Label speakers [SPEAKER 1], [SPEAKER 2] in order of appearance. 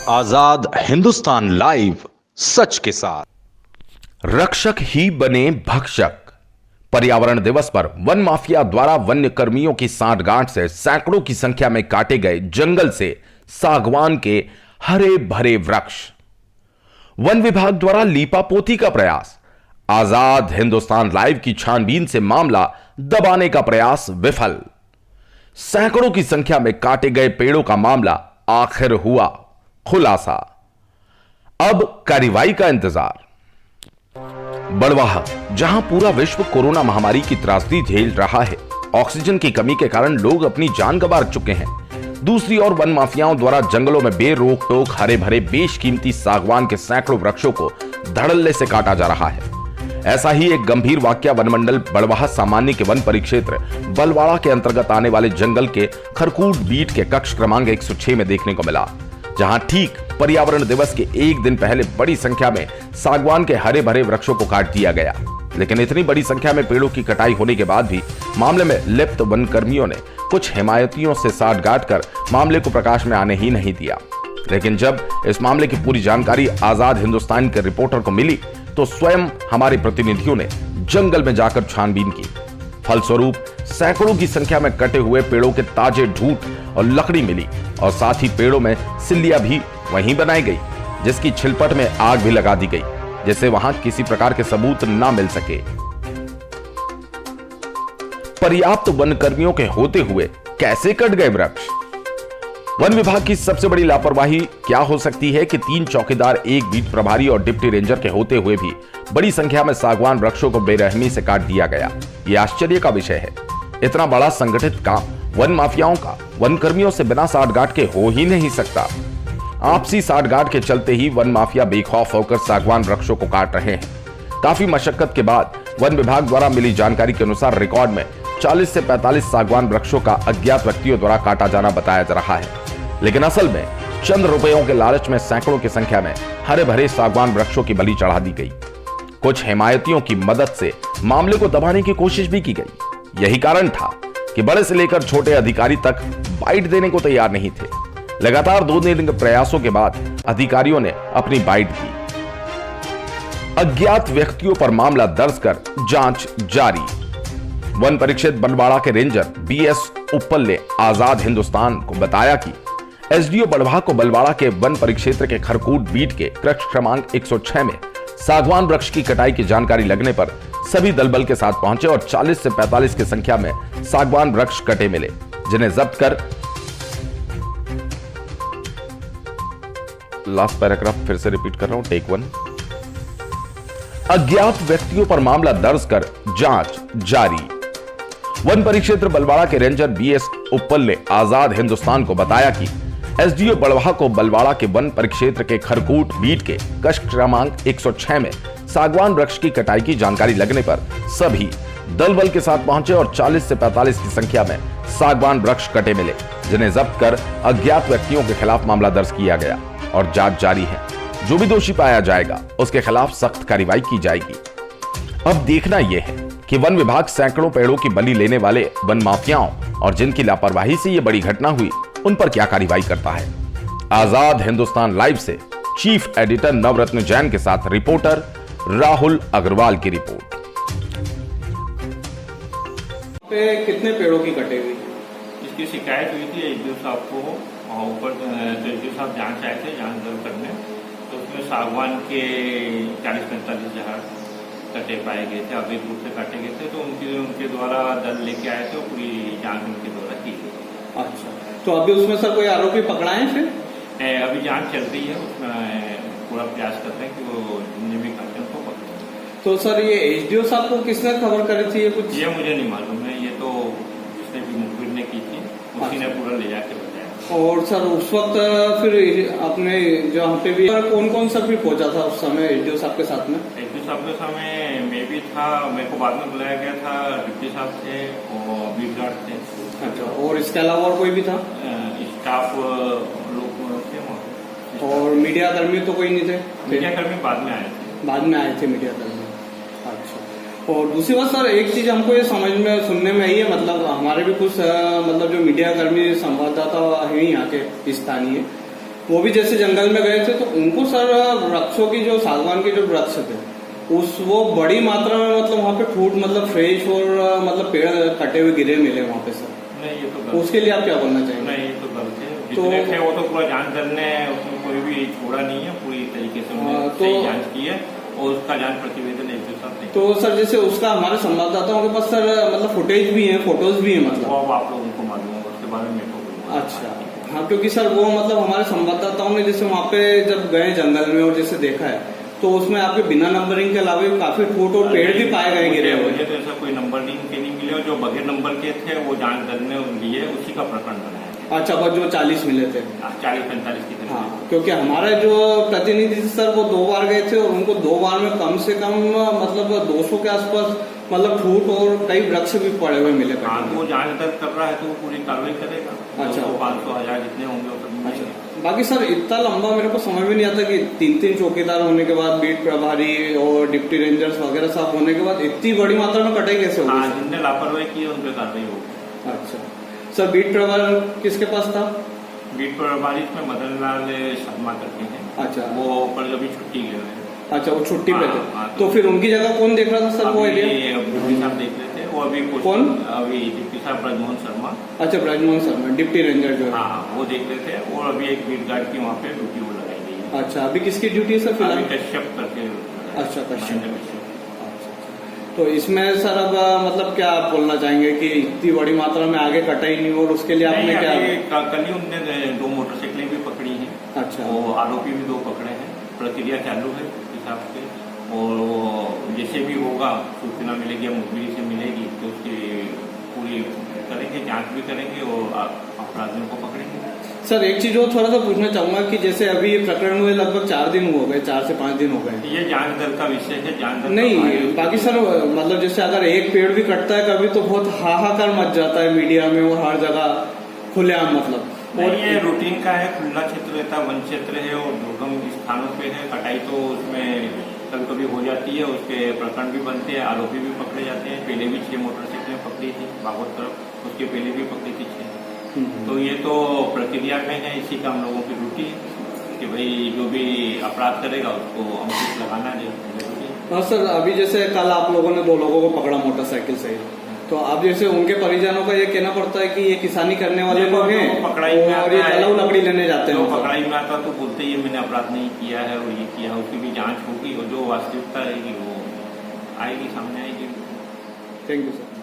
[SPEAKER 1] आजाद Hindustan live, सच के साथ।
[SPEAKER 2] रक्षक ही बने भक्षक। पर्यावरण दिवस पर वन माफिया द्वारा वन्य कर्मियों की सांठगांठ से सैकड़ों की संख्या में काटे गए जंगल से सागवान के हरे भरे वृक्ष। वन विभाग द्वारा लीपापोती का प्रयास। आजाद हिंदुस्तान लाइव की छानबीन से मामला दबाने का प्रयास विफल। सैकड़ों की संख्या में काटे गए पेड़ों का मामला आखिर हुआ खुलासा। अब कार्रवाई का इंतजार। बड़वाह, जहां पूरा विश्व कोरोना महामारी की त्रासदी झेल रहा है, ऑक्सीजन की कमी के कारण लोग अपनी जान गंवा चुके हैं। दूसरी ओर वन माफियाओं द्वारा जंगलों में बेरोक टोक हरे भरे बेशकीमती सागवान के सैकड़ों वृक्षों को धड़ल्ले से काटा जा रहा है। ऐसा ही एक गंभीर वाकया वनमंडल बड़वाह सामान्य के वन परिक्षेत्र बलवाड़ा के अंतर्गत आने वाले जंगल के खरकूट बीट के कक्ष क्रमांक 106 में देखने को मिला, जहां ठीक पर्यावरण दिवस के एक दिन पहले बड़ी संख्या में सागवान के हरे भरे वृक्षों को काट दिया गया। लेकिन इतनी बड़ी संख्या में पेड़ों की कटाई होने के बाद भी मामले में लिप्त वन कर्मियों ने कुछ हिमायतियों से साठगांठ कर मामले को प्रकाश में आने ही नहीं दिया। लेकिन जब इस मामले की पूरी जानकारी आजाद हिंदुस्तान के रिपोर्टर को मिली तो स्वयं हमारे प्रतिनिधियों ने जंगल में जाकर छानबीन की। फलस्वरूप सैकड़ों की संख्या में कटे हुए पेड़ों के ताजे ढूंढ और लकड़ी मिली और साथ ही पेड़ों में सिल्लियां भी वहीं बनाई गई, जिसकी छिलपट में आग भी लगा दी गई, जिससे वहां किसी प्रकार के सबूत ना मिल सके। पर्याप्त वन कर्मियों के होते हुए कैसे कट गए वृक्ष? वन विभाग की सबसे बड़ी लापरवाही क्या हो सकती है कि 3 चौकीदार, एक बीट प्रभारी और डिप्टी रेंजर के होते हुए भी बड़ी संख्या में सागवान वृक्षों को बेरहमी से काट दिया गया। यह आश्चर्य का विषय है। इतना बड़ा संगठित काम वन माफियाओं का वन कर्मियों से बिना साठगांठ के हो ही नहीं सकता। आपसी साठगांठ के चलते ही वन माफिया बेखौफ होकर सागवान वृक्षों को काट रहे हैं। काफी मशक्कत के बाद वन विभाग द्वारा मिली जानकारी के अनुसार रिकॉर्ड में 40 से 45 सागवान वृक्षों का अज्ञात व्यक्तियों द्वारा काटा जाना बताया जा रहा है। लेकिन असल में चंद रुपयों के लालच में सैकड़ों की संख्या में हरे भरे सागवान वृक्षों की बलि चढ़ा दी गई। कुछ हिमायतियों की मदद से मामले को दबाने की कोशिश भी की गई। यही कारण था कि बड़े से लेकर छोटे अधिकारी तक बाइट देने को तैयार नहीं थे। लगातार 2 दिन के प्रयासों के बाद अधिकारियों ने अपनी बाइट दी। अज्ञात व्यक्तियों पर मामला दर्ज कर जांच जारी। वन परिक्षेत्र बलवाड़ा के रेंजर BS उप्पल ने आजाद हिंदुस्तान को बताया कि एसडीओ बड़वाह को बलवाड़ा के वन परिक्षेत्र के खरकूट बीट के कक्ष क्रमांक 106 में सागवान वृक्ष की कटाई की जानकारी लगने पर सभी दलबल के साथ पहुंचे और 40 से 45 की संख्या में सागवान वृक्ष कटे मिले, जिन्हें जब्त कर लास्ट पैराग्राफ फिर से रिपीट कर रहा हूं, टेक 1। अज्ञात व्यक्तियों पर मामला दर्ज कर जांच जारी। वन परिक्षेत्र बलवाड़ा के रेंजर BS उप्पल ने आजाद हिंदुस्तान को बताया कि एसडीओ बड़वाह को बलवाड़ा के वन परिक्षेत्र के खरकूट बीट के कक्ष क्रमांक 106 में सागवान वृक्ष की कटाई की जानकारी लगने पर सभी दल बल के साथ पहुंचे और 40 से 45 की संख्या में सागवान वृक्ष कटे मिले, जिन्हें जब्त कर अज्ञात व्यक्तियों के खिलाफ मामला दर्ज किया गया और जांच जारी है। जो भी दोषी पाया जाएगा उसके खिलाफ सख्त कार्रवाई की जाएगी। अब देखना यह है कि वन विभाग सैकड़ों पेड़ों की बलि लेने वाले वन माफियाओं और जिनकी लापरवाही से यह बड़ी घटना हुई उन पर क्या कार्रवाई करता है। आजाद हिंदुस्तान लाइव से चीफ एडिटर नवरत्न जैन के साथ रिपोर्टर राहुल अग्रवाल की रिपोर्ट।
[SPEAKER 3] पे कितने पेड़ों की कटे हुई?
[SPEAKER 4] इसकी शिकायत हुई थी एसडीओ साहब को और ऊपर एसडीओ साहब जांच आए थे, जांच दर्ज करने, तो उसमें सागवान के 40-45 झाड़ कटे पाए गए थे, अवैध रूप से काटे गए थे। तो उनके द्वारा दल लेके आए थे और पूरी जांच उनके द्वारा की गई।
[SPEAKER 3] अच्छा, तो अभी उसमें सर कोई आरोपी पकड़ा है? फिर
[SPEAKER 4] अभी जांच चल रही है, उसमें पूरा प्रयास करते हैं कि वो जितने भी काटे उनको पकड़े।
[SPEAKER 3] तो सर ये एसडीओ साहब को किसने खबर करी थी? ये कुछ
[SPEAKER 4] ये मुझे नहीं मालूम है, ये तो जिसने भी मुखबिर ने की थी उसी ने पूरा ले जाके बताया।
[SPEAKER 3] और सर उस वक्त फिर अपने जो हम पे भी कौन कौन सा भी पहुंचा था उस समय एसडीओ साहब के साथ में?
[SPEAKER 4] एसडीओ साहब के समय मैं भी था, मेरे को बाद में बुलाया गया था, डिप्टी साहब थे और बीट गार्ड थे।
[SPEAKER 3] अच्छा, और इसके अलावा और कोई भी था?
[SPEAKER 4] स्टाफ लोग थे वहाँ।
[SPEAKER 3] और मीडिया कर्मी तो कोई नहीं थे?
[SPEAKER 4] मीडिया कर्मी बाद में आए थे।
[SPEAKER 3] बाद में आए थे मीडिया कर्मी। अच्छा, और दूसरी बात सर, एक चीज हमको ये समझ में सुनने में आई है, मतलब हमारे भी कुछ मतलब जो मीडिया कर्मी संवाददाता हैं यहाँ के स्थानीय, वो भी जैसे जंगल में गए थे तो उनको सर वृक्षों की जो सागवान के जो वृक्ष थे वो बड़ी मात्रा में मतलब वहाँ पे ठूट मतलब फ्रेश और मतलब पेड़ कटे हुए गिरे मिले वहाँ पे सर।
[SPEAKER 4] नहीं ये तो गलत
[SPEAKER 3] उसके लिए आप क्या बोलना चाहेंगे?
[SPEAKER 4] नहीं ये तो गलत है, जितने थे वो तो पूरा जांच करने उसमें कोई भी छोड़ा नहीं है, पूरी तरीके से उन्होंने सही जांच की है और उसका जांच प्रतिवेदन एक दूसरा नहीं।
[SPEAKER 3] तो सर जैसे उसका हमारे संवाददाताओं के पास सर मतलब फुटेज भी है, फोटोज भी है मतलब
[SPEAKER 4] वो अब आप लोगों को मालूम होगा, उसके बारे में मेरे को कोई
[SPEAKER 3] अच्छा हाँ, क्योंकि सर वो मतलब हमारे संवाददाताओं ने जैसे वहाँ पे जब गए जंगल में और जैसे देखा है तो उसमें आपके बिना नंबरिंग के अलावा काफी ठूट और पेड़ भी पाए गए गिरे हुए।
[SPEAKER 4] मुझे तो ऐसा कोई नंबरिंग के नहीं मिले और जो बगैर नंबर के थे वो जांच करने लिए उसी का प्रकरण बनाया।
[SPEAKER 3] अच्छा बस जो 40 मिले थे
[SPEAKER 4] 40-45 की
[SPEAKER 3] हाँ, क्योंकि हमारे जो प्रतिनिधि थे सर वो 2 बार गए थे और उनको 2 बार में कम से कम मतलब 200 के आसपास मतलब ठूट और कई वृक्ष भी पड़े हुए मिले।
[SPEAKER 4] हाँ वो जांच दर्ज कर रहा है तो वो पूरी कार्रवाई करेगा।
[SPEAKER 3] अच्छा
[SPEAKER 4] 500-1000 जितने होंगे वो सब
[SPEAKER 3] अच्छा, बाकी सर इतना लंबा मेरे को समझ में नहीं आता कि 3-3 चौकीदार होने के बाद बीट प्रभारी और डिप्टी रेंजर्स वगैरह सब होने के बाद इतनी बड़ी मात्रा में कटाई कैसे होगी?
[SPEAKER 4] हाँ जिनने लापरवाही की है उन पर कार्रवाई होगी।
[SPEAKER 3] अच्छा सर बीट प्रभारी किसके पास था?
[SPEAKER 4] बीट प्रभारी में मदन लाल शर्मा करके हैं।
[SPEAKER 3] अच्छा
[SPEAKER 4] वो पर अभी छुट्टी गए हैं।
[SPEAKER 3] अच्छा वो छुट्टी पे थे
[SPEAKER 4] हाँ,
[SPEAKER 3] तो फिर उनकी जगह कौन देख रहा था सर वो एरिया?
[SPEAKER 4] डिप्टी साहब देख रहे थे वो अभी
[SPEAKER 3] कौन?
[SPEAKER 4] अभी डिप्टी साहब ब्रजमोहन शर्मा।
[SPEAKER 3] अच्छा ब्रजमोहन शर्मा डिप्टी रेंजर जो है।
[SPEAKER 4] हाँ वो देख रहे थे और अभी एक बीट गार्ड की वहाँ पे ड्यूटी वो लगाई गई है।
[SPEAKER 3] अच्छा अभी किसकी ड्यूटी है सर फिलहाल?
[SPEAKER 4] अभी कश्यप करके।
[SPEAKER 3] अच्छा कश्यप।
[SPEAKER 4] महेंद्र कश्यप।
[SPEAKER 3] तो इसमें सर अब मतलब क्या आप बोलना चाहेंगे कि इतनी बड़ी मात्रा में आगे कटाई नहीं और उसके लिए आपने क्या?
[SPEAKER 4] कल ही उनने 2 मोटरसाइकिलें भी पकड़ी हैं।
[SPEAKER 3] अच्छा
[SPEAKER 4] वो आरोपी भी 2 पकड़े हैं, प्रक्रिया चालू है हिसाब से और जैसे भी होगा सूचना मिलेगी या मुखबिरी से मिलेगी तो उसकी पूरी करेंगे, जांच भी करेंगे और अपराधियों को पकड़ेंगे।
[SPEAKER 3] सर एक चीज और थोड़ा सा पूछना चाहूंगा कि जैसे अभी ये प्रकरण हुए लगभग 4 दिन हो गए, 4 से 5 दिन हो गए।
[SPEAKER 4] ये जांच दल का विषय है, जांच दल
[SPEAKER 3] नहीं बाकी सर मतलब जैसे अगर एक पेड़ भी कटता है कभी तो बहुत हाहाकार मच जाता है मीडिया में और हर जगह खुलेआम मतलब।
[SPEAKER 4] और ये रूटीन का है, खुला क्षेत्र रहता है, वन क्षेत्र है और दुर्गम स्थानों पे है, कटाई तो उसमें कभी कभी हो जाती है, उसके प्रकरण भी बनते हैं, आरोपी भी पकड़े जाते हैं। पहले भी 6 मोटरसाइकिलें पकड़ी थी बागोत तरफ, उसके पहले भी पकड़ी थी 6। तो ये तो प्रक्रिया में है, इसी का हम लोगों की ड्यूटी है कि भाई जो भी अपराध करेगा उसको अंकुश लगाना जरूरी है।
[SPEAKER 3] हाँ सर अभी जैसे कल आप लोगों ने 2 लोगों को पकड़ा मोटरसाइकिल से, तो आप जैसे उनके परिजनों का ये कहना पड़ता है कि ये किसानी करने वाले लोग हैं और ये जलाऊ लकड़ी लेने जाते हैं।
[SPEAKER 4] पकड़ाई में आता तो बोलते ही मैंने अपराध नहीं किया है और ये किया है, उसकी भी जांच होगी और जो वास्तविकता रहेगी वो आएगी, सामने आएगी।
[SPEAKER 3] Thank you sir.